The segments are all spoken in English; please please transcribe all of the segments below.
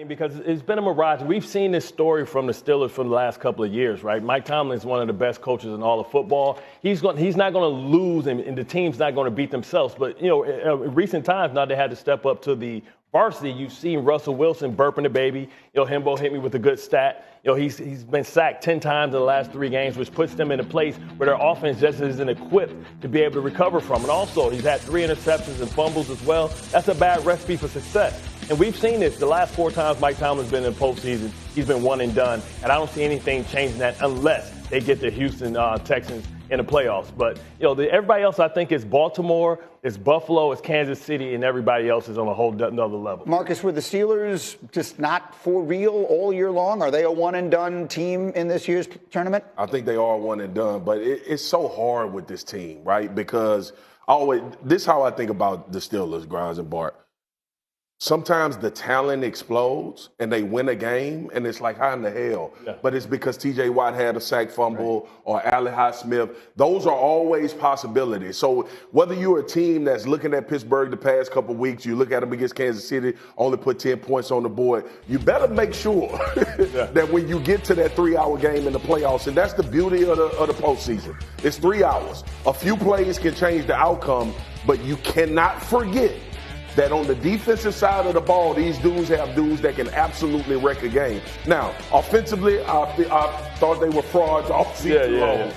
Because it's been a mirage. We've seen this story from the Steelers for the last couple of years, right? Mike Tomlin is one of the best coaches in all of football. He's not going to lose, and the team's not going to beat themselves. But, in recent times, now they had to step up to the varsity. You've seen Russell Wilson burping the baby. Himbo hit me with a good stat. He's been sacked 10 times in the last 3 games, which puts them in a place where their offense just isn't equipped to be able to recover from. And also, he's had 3 interceptions and fumbles as well. That's a bad recipe for success. And we've seen this the last 4 times Mike Tomlin's been in the postseason. He's been one and done. And I don't see anything changing that unless they get the Houston Texans in the playoffs. But, everybody else I think is Baltimore, it's Buffalo, it's Kansas City, and everybody else is on a whole another level. Marcus, were the Steelers just not for real all year long? Are they a one-and-done team in this year's tournament? I think they are one and done, but it's so hard with this team, right? Because this is how I think about the Steelers, Grimes and Bart. Sometimes the talent explodes and they win a game, and it's like, how in the hell? Yeah. But it's because T.J. Watt had a sack fumble, right, or Ali Highsmith. Those are always possibilities. So whether you're a team that's looking at Pittsburgh the past couple of weeks, you look at them against Kansas City, only put 10 points on the board, you better make sure that when you get to that 3-hour game in the playoffs, and that's the beauty of the postseason, it's 3 hours. A few plays can change the outcome, but you cannot forget that on the defensive side of the ball, these dudes have dudes that can absolutely wreck a game. Now, offensively, I thought they were frauds all season long.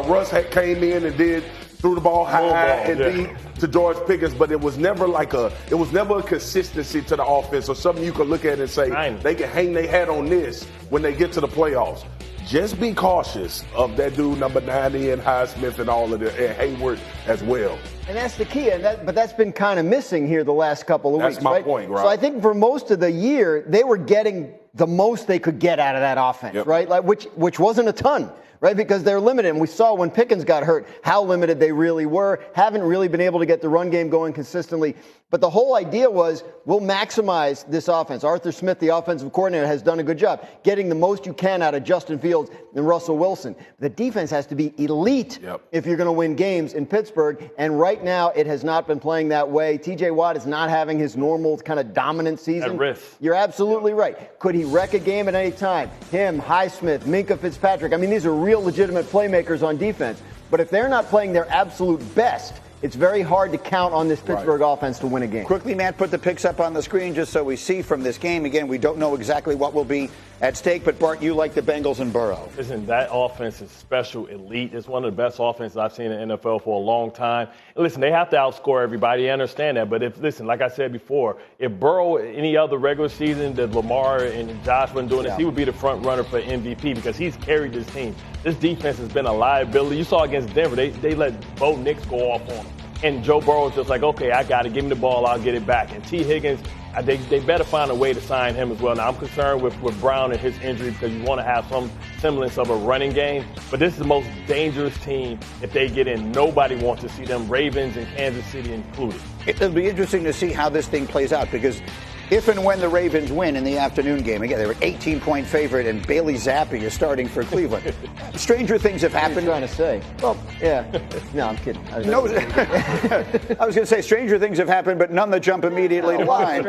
Russ came in and threw the ball high and deep to George Pickens, but it was never a consistency to the offense or something you could look at and say they can hang their hat on this when they get to the playoffs. Just be cautious of that dude, number 90, and Highsmith and all of and Hayward as well. And that's the key, but that's been kind of missing here the last couple of weeks. That's my point, right? So I think for most of the year, they were getting the most they could get out of that offense, right? Like which wasn't a ton, right? Because they're limited. And we saw when Pickens got hurt how limited they really were. Haven't really been able to get the run game going consistently. But the whole idea was we'll maximize this offense. Arthur Smith, the offensive coordinator, has done a good job getting the most you can out of Justin Fields and Russell Wilson. The defense has to be elite if you're going to win games in Pittsburgh. And right now, it has not been playing that way. T.J. Watt is not having his normal kind of dominant season. At risk. You're absolutely right. Could he wreck a game at any time? Him, Highsmith, Minkah Fitzpatrick. I mean, these are real legitimate playmakers on defense. But if they're not playing their absolute best, it's very hard to count on this Pittsburgh offense to win a game. Quickly, Matt, put the picks up on the screen just so we see from this game. Again, we don't know exactly what will be at stake, but Bart, you like the Bengals and Burrow. Listen, that offense is special, elite. It's one of the best offenses I've seen in the NFL for a long time. And listen, they have to outscore everybody. I understand that. But like I said before, if Burrow, any other regular season that Lamar and Josh weren't doing this, he would be the front runner for MVP because he's carried this team. This defense has been a liability. You saw against Denver, they let Bo Nix go off on them. And Joe Burrow was just like, okay, I got to give him the ball. I'll get it back. And T. Higgins, they better find a way to sign him as well. Now, I'm concerned with Brown and his injury because you want to have some semblance of a running game. But this is the most dangerous team if they get in. Nobody wants to see them, Ravens and Kansas City included. It'll be interesting to see how this thing plays out because if and when the Ravens win in the afternoon game, again, they were 18-point favorite, and Bailey Zappi is starting for Cleveland. Stranger things have happened. What are you trying to say? Well, yeah. No, I'm kidding. I was going to say stranger things have happened, but none that jump immediately to mind.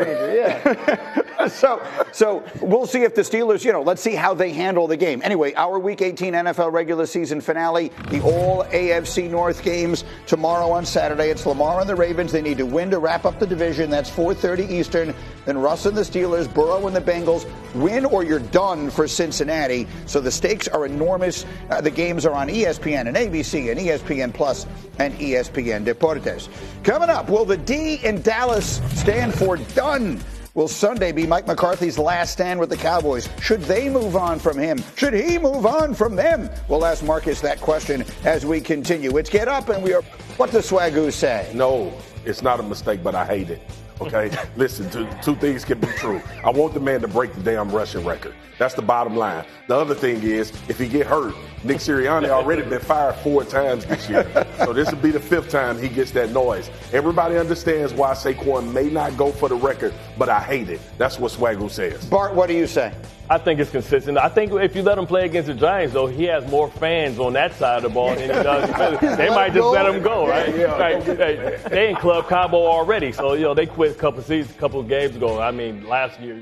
So we'll see if the Steelers, let's see how they handle the game. Anyway, our Week 18 NFL regular season finale, the all AFC North games tomorrow on Saturday. It's Lamar and the Ravens. They need to win to wrap up the division. That's 4:30 Eastern. Then Russ and the Steelers, Burrow and the Bengals. Win or you're done for Cincinnati. So the stakes are enormous. The games are on ESPN and ABC and ESPN Plus and ESPN Deportes. Coming up, will the D in Dallas stand for done? Will Sunday be Mike McCarthy's last stand with the Cowboys? Should they move on from him? Should he move on from them? We'll ask Marcus that question as we continue. It's Get Up, and we are... What does Swagoo say? No, it's not a mistake, but I hate it. Okay? Listen, two things can be true. I want the man to break the damn rushing record. That's the bottom line. The other thing is, if he get hurt, Nick Sirianni already been fired 4 times this year. So this will be the 5th time he gets that noise. Everybody understands why Saquon may not go for the record, but I hate it. That's what Swagoo says. Bart, what do you say? I think it's consistent. I think if you let him play against the Giants, though, he has more fans on that side of the ball than he does. They might just let him go, right? Right. They in Club Cabo already, so they quit a couple of games ago. I mean, last year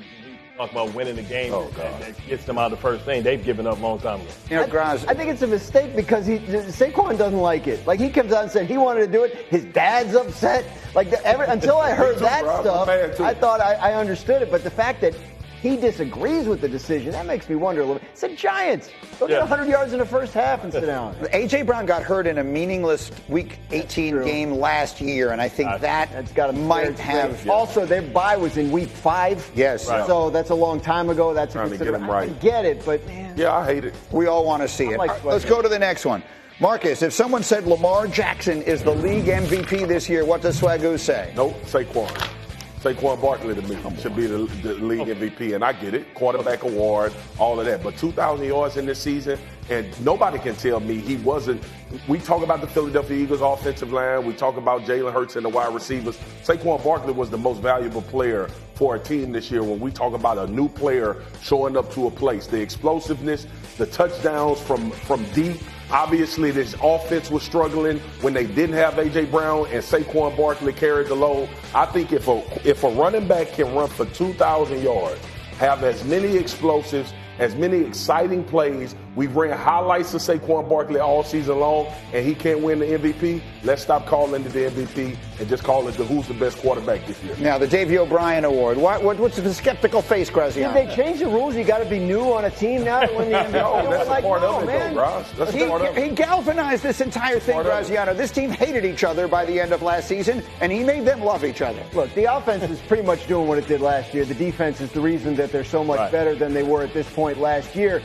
talk about winning the game God. that gets them out of the first thing. They've given up a long time ago. You know, Graz, I think it's a mistake because Saquon doesn't like it. Like, he comes out and said he wanted to do it. His dad's upset. Like, until I heard that stuff, I thought I understood it. But the fact that he disagrees with the decision, that makes me wonder a little bit. It's the Giants. Go get 100 yards in the first half and sit down. A.J. Brown got hurt in a meaningless Week 18 game last year, and I think that's got might have. Also, their bye was in Week 5. Yes. Right. So that's a long time ago. That's Trying to get him right. I get it, but man. Yeah, I hate it. We all want to see it. like All right, let's go to the next one. Marcus, if someone said Lamar Jackson is the league MVP this year, what does Swagoo say? Nope, Saquon. Saquon Barkley to me should be the league MVP, and I get it. Quarterback award, all of that. But 2,000 yards in this season, and nobody can tell me he wasn't. We talk about the Philadelphia Eagles offensive line. We talk about Jalen Hurts and the wide receivers. Saquon Barkley was the most valuable player for a team this year when we talk about a new player showing up to a place. The explosiveness, the touchdowns from deep. Obviously, this offense was struggling when they didn't have A.J. Brown, and Saquon Barkley carried the load. I think if a running back can run for 2,000 yards, have as many explosives, as many exciting plays. We've ran highlights of Saquon Barkley all season long, and he can't win the MVP. Let's stop calling it the MVP and just call it the who's the best quarterback this year. Now, the Davey O'Brien Award. What's the skeptical face, Graziano? Did they change the rules? You got to be new on a team now to win the MVP? No, that's a part of it, man. though, Graz. That's a part of it. He galvanized this entire thing, Graziano. This team hated each other by the end of last season, and he made them love each other. Look, the offense is pretty much doing what it did last year. The defense is the reason that they're so much better than they were at this point last year.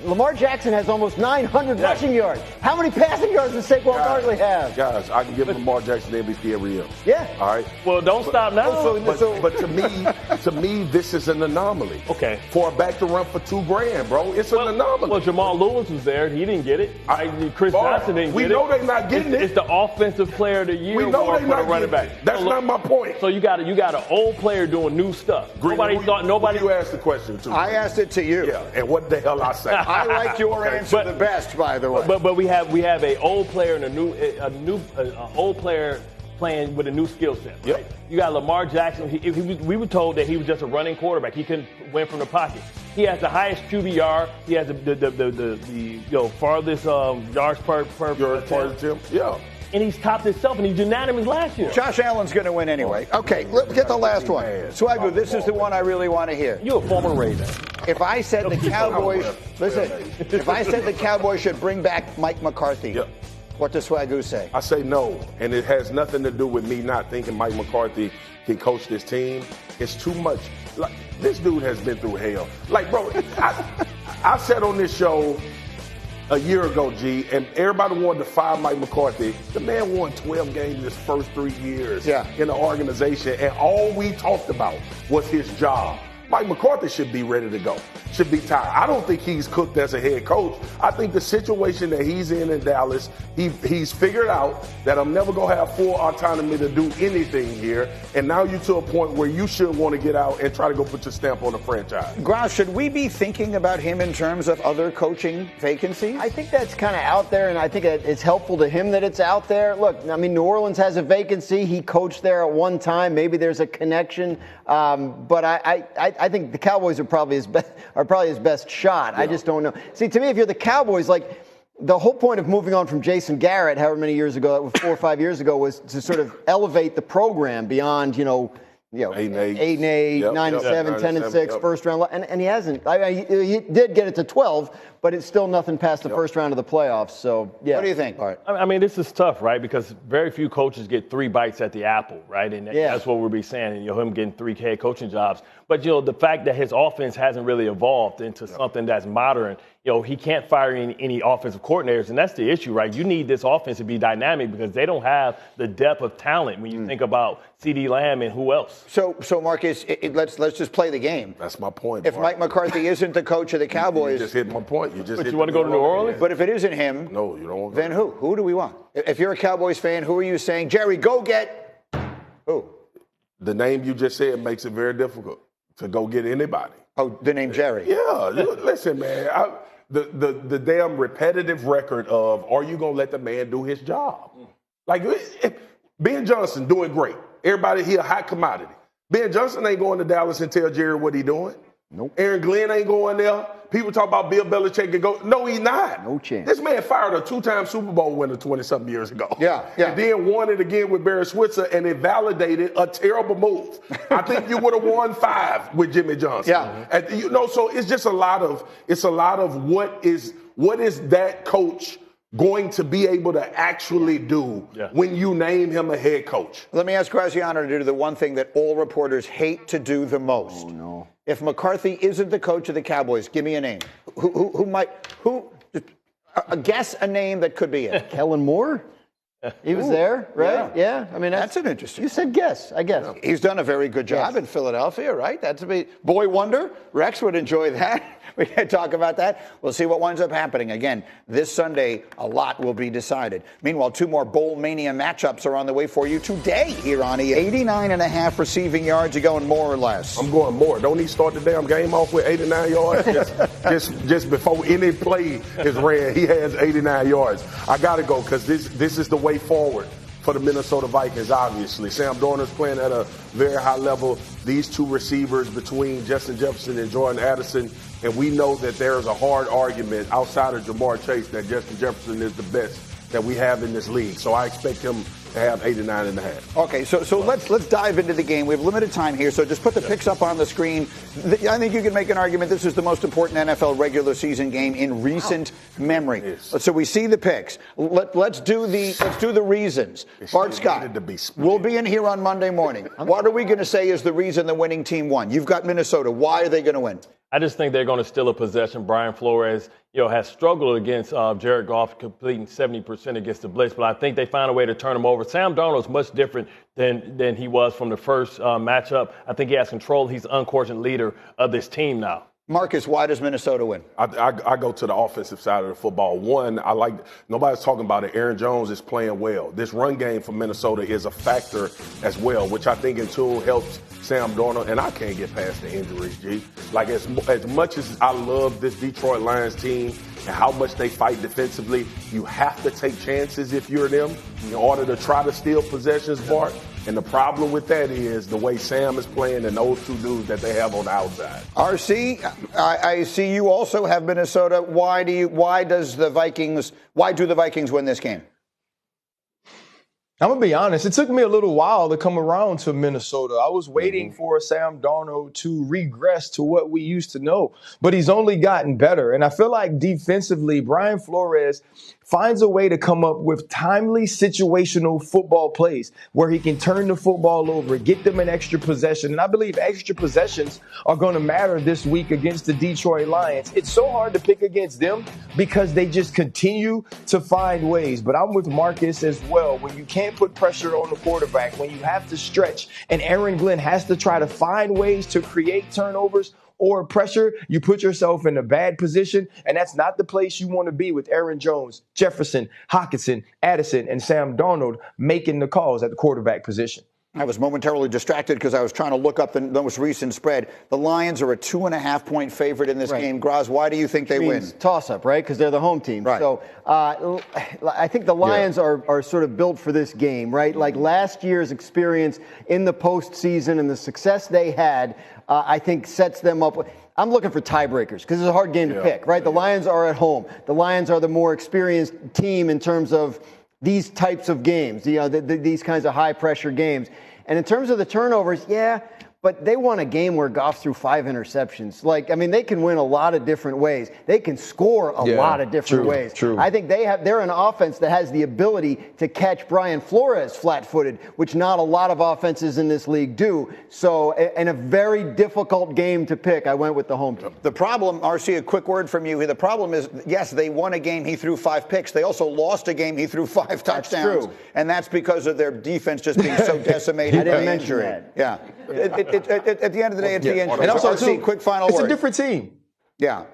Lamar Jackson has almost 900 rushing yards. How many passing yards does Saquon Barkley have? Guys, I can give Lamar Jackson the MVP every year. Yeah. All right. Well, don't stop now. But to me, this is an anomaly. Okay. For a back to run for $2,000, bro, it's an anomaly. Well, Jamal Lewis was there. He didn't get it. Chris Johnson didn't get it. We know they're not getting it. It's the offensive player of the year We know award they're for the not running getting back. it. That's not my point. So you got an old player doing new stuff. Nobody. You asked the question too. I asked it to you. Yeah, and what the hell I say? I like your answer the best, by the way. But we have a old player and a old player playing with a new skill set. Right? Yep. You got Lamar Jackson. We were told that he was just a running quarterback. He couldn't win from the pocket. He has the highest QBR. He has the farthest yards per attempt. Yeah. And he's topped himself, and he's unanimous last year. Josh Allen's going to win anyway. Okay, let's get the last one. Swagoo, this is the one I really want to hear. You're a former Raider. If I said the Cowboys, listen, if I said the Cowboys should bring back Mike McCarthy, what does Swagoo say? I say no, and it has nothing to do with me not thinking Mike McCarthy can coach this team. It's too much. Like, this dude has been through hell. Like, bro, I said on this show a year ago, G, and everybody wanted to fire Mike McCarthy. The man won 12 games in his first 3 years in the organization, and all we talked about was his job. Mike McCarthy should be ready to go, should be tired. I don't think he's cooked as a head coach. I think the situation that he's in Dallas, he's figured out that I'm never going to have full autonomy to do anything here. And now you're to a point where you should want to get out and try to go put your stamp on the franchise. Graz, should we be thinking about him in terms of other coaching vacancies? I think that's kind of out there, and I think it's helpful to him that it's out there. Look, I mean, New Orleans has a vacancy. He coached there at one time. Maybe there's a connection. But I think the Cowboys are probably his best shot. I just don't know. See, to me, if you're the Cowboys, like, the whole point of moving on from Jason Garrett, however many years ago, 4 or 5 years ago, was to sort of elevate the program beyond, 8-8, 9-7, 10-6, first round, and he hasn't. I mean, he did get it to 12, but it's still nothing past the first round of the playoffs. So, yeah. What do you think, Bart? I mean, this is tough, right? Because very few coaches get 3 bites at the apple, right? And that's what we'll be saying. Him getting 3 head coaching jobs. But the fact that his offense hasn't really evolved into something that's modern. He can't fire any offensive coordinators, and that's the issue, right? You need this offense to be dynamic because they don't have the depth of talent when you think about CeeDee Lamb and who else. So Marcus, let's just play the game. That's my point. If Mike McCarthy isn't the coach of the Cowboys, you just hit my point. But you want to go to New Orleans? But if it isn't him, no, you don't want. Then who? Who do we want? If you're a Cowboys fan, who are you saying, Jerry, go get who? The name you just said makes it very difficult to go get anybody. Oh, the name Jerry. Yeah, listen, man. The damn repetitive record of, are you going to let the man do his job? Like, Ben Johnson doing great. Everybody here, hot commodity. Ben Johnson ain't going to Dallas and tell Jerry what he doing. Nope. Aaron Glenn ain't going there. People talk about Bill Belichick can go. No, he's not. No chance. This man fired a 2-time Super Bowl winner 20-something years ago. Yeah. And then won it again with Barry Switzer, and it validated a terrible move. I think you would have won 5 with Jimmy Johnson. Yeah. And, so it's just a lot of what is that coach going to be able to actually do when you name him a head coach. Let me ask Graziano to do the one thing that all reporters hate to do the most. Oh, no. If McCarthy isn't the coach of the Cowboys, give me a name. Guess a name that could be it. Kellen Moore? He was there, right? Yeah. I mean, that's an interesting. You said guess, I guess. He's done a very good job in Philadelphia, right? That's a boy wonder. Rex would enjoy that. We can talk about that. We'll see what winds up happening. Again, this Sunday, a lot will be decided. Meanwhile, 2 more Bowl Mania matchups are on the way for you today here on E! 89.5 receiving yards. You going more or less? I'm going more. Don't he start the damn game off with 89 yards? just before any play is ran, he has 89 yards. I got to go because this is the way forward for the Minnesota Vikings, obviously. Sam Darnold's playing at a very high level. These 2 receivers between Justin Jefferson and Jordan Addison, and we know that there is a hard argument outside of Jamar Chase that Justin Jefferson is the best that we have in this league. So I expect him to have 89.5. Okay, so let's dive into the game. We have limited time here, so just put the picks up on the screen. I think you can make an argument this is the most important NFL regular season game in recent memory. So we see the picks. Let's do the reasons. Bart Scott, we'll be in here on Monday morning. What are we going to say is the reason the winning team won? You've got Minnesota. Why are they going to win? I just think they're going to steal a possession. Brian Flores, has struggled against Jared Goff, completing 70% against the blitz, but I think they found a way to turn him over. Sam Darnold is much different than he was from the first matchup. I think he has control. He's the unquestioned leader of this team now. Marcus, why does Minnesota win? I go to the offensive side of the football. One, nobody's talking about it. Aaron Jones is playing well. This run game for Minnesota is a factor as well, which I think in turn helps Sam Darnold. And I can't get past the injuries, G. Like, as much as I love this Detroit Lions team and how much they fight defensively, you have to take chances if you're them in order to try to steal possessions, Bart. And the problem with that is the way Sam is playing and those 2 dudes that they have on the outside. RC, I see you also have Minnesota. Why do the Vikings win this game? I'm going to be honest. It took me a little while to come around to Minnesota. I was waiting for Sam Darnold to regress to what we used to know, but he's only gotten better. And I feel like defensively, Brian Flores finds a way to come up with timely situational football plays where he can turn the football over, get them an extra possession. And I believe extra possessions are going to matter this week against the Detroit Lions. It's so hard to pick against them because they just continue to find ways. But I'm with Marcus as well. When you can't put pressure on the quarterback, when you have to stretch and Aaron Glenn has to try to find ways to create turnovers or pressure, you put yourself in a bad position, and that's not the place you want to be with Aaron Jones, Jefferson, Hockenson, Addison, and Sam Darnold making the calls at the quarterback position. I was momentarily distracted because I was trying to look up the most recent spread. The Lions are a 2.5-point favorite in this game. Graz, why do you think they win? Toss-up, right? Because they're the home team. Right. So I think the Lions are sort of built for this game, right? Like last year's experience in the postseason and the success they had, I think sets them up. I'm looking for tiebreakers because it's a hard game to pick, right? The Lions are at home. The Lions are the more experienced team in terms of these types of games, these kinds of high-pressure games. And in terms of the turnovers, but they won a game where Goff threw 5 interceptions. They can win a lot of different ways. They can score a lot of different ways. True. I think they're an offense that has the ability to catch Brian Flores flat-footed, which not a lot of offenses in this league do. So in a very difficult game to pick, I went with the home team. The problem, RC, a quick word from you. The problem is, yes, they won a game, he threw 5 picks. They also lost a game, he threw 5 touchdowns. That's true. And that's because of their defense just being so decimated. I didn't mention that. Yeah. At the end of the day, it's the end. And also, RC, quick final word. It's a different team. Yeah.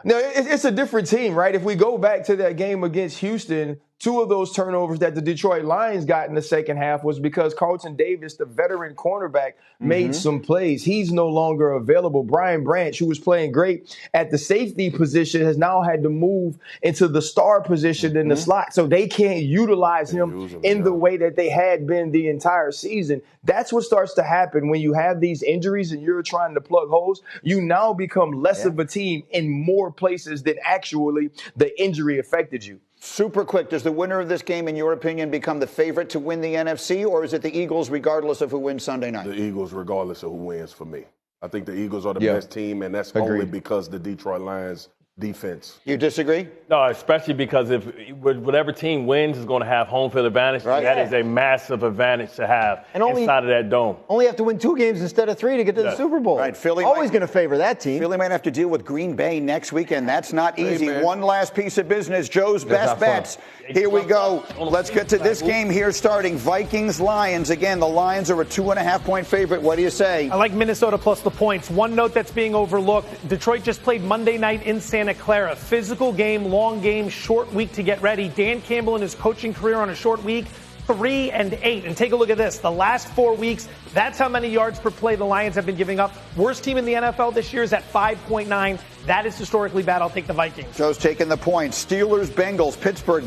No, it's a different team, right? If we go back to that game against Houston, 2 of those turnovers that the Detroit Lions got in the second half was because Carlton Davis, the veteran cornerback, made some plays. He's no longer available. Brian Branch, who was playing great at the safety position, has now had to move into the star position in the slot. So they can't utilize him in the way that they had been the entire season. That's what starts to happen when you have these injuries and you're trying to plug holes. You now become less of a team in more places than actually the injury affected you. Super quick, does the winner of this game, in your opinion, become the favorite to win the NFC, or is it the Eagles regardless of who wins Sunday night? The Eagles regardless of who wins for me. I think the Eagles are the best team, and that's only because the Detroit Lions defense. You disagree? No, especially because if whatever team wins is going to have home field advantage, that is a massive advantage to have inside of that dome. Only have to win 2 games instead of 3 to get to the Super Bowl. Right, Philly always going to favor that team. Philly might have to deal with Green Bay next weekend. That's not easy. One last piece of business, Joe's best bets. Here we go. Let's get to this game here starting. Vikings-Lions. Again, the Lions are a 2.5-point favorite. What do you say? I like Minnesota plus the points. One note that's being overlooked, Detroit just played Monday night in Santa Clara. Physical game, long game, short week to get ready. Dan Campbell in his coaching career on a short week, 3-8. And take a look at this. The last 4 weeks, that's how many yards per play the Lions have been giving up. Worst team in the NFL this year is at 5.9. That is historically bad. I'll take the Vikings. Joe's taking the points. Steelers, Bengals. Pittsburgh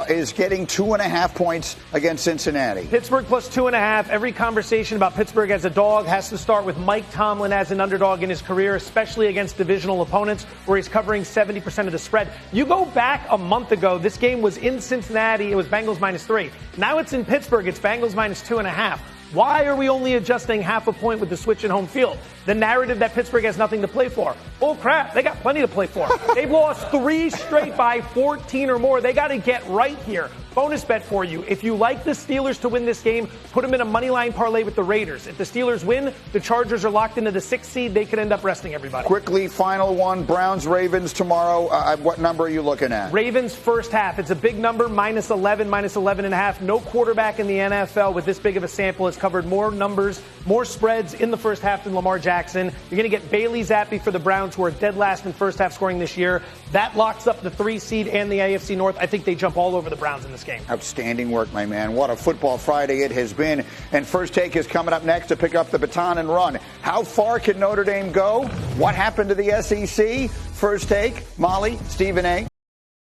is getting 2.5 points against Cincinnati. Pittsburgh plus 2.5. Every conversation about Pittsburgh as a dog has to start with Mike Tomlin as an underdog in his career, especially against divisional opponents where he's covering 70% of the spread. You go back a month ago, this game was in Cincinnati. It was Bengals -3. Now it's in Pittsburgh. It's Bengals -2.5. Why are we only adjusting half a point with the switch in home field? The narrative that Pittsburgh has nothing to play for. Oh, crap. They got plenty to play for. They've lost 3 straight by 14 or more. They got to get right here. Bonus bet for you. If you like the Steelers to win this game, put them in a money line parlay with the Raiders. If the Steelers win, the Chargers are locked into the 6th seed. They could end up resting everybody. Quickly, final one. Browns-Ravens tomorrow. What number are you looking at? Ravens first half. It's a big number, -11, -11.5. No quarterback in the NFL with this big of a sample has covered more numbers, more spreads in the first half than Lamar Jackson. You're going to get Bailey Zappi for the Browns, who are dead last in first half scoring this year. That locks up the 3 seed and the AFC North. I think they jump all over the Browns in this game. Outstanding work, my man. What a football Friday it has been. And First Take is coming up next to pick up the baton and run. How far can Notre Dame go? What happened to the SEC? First Take, Molly, Stephen A.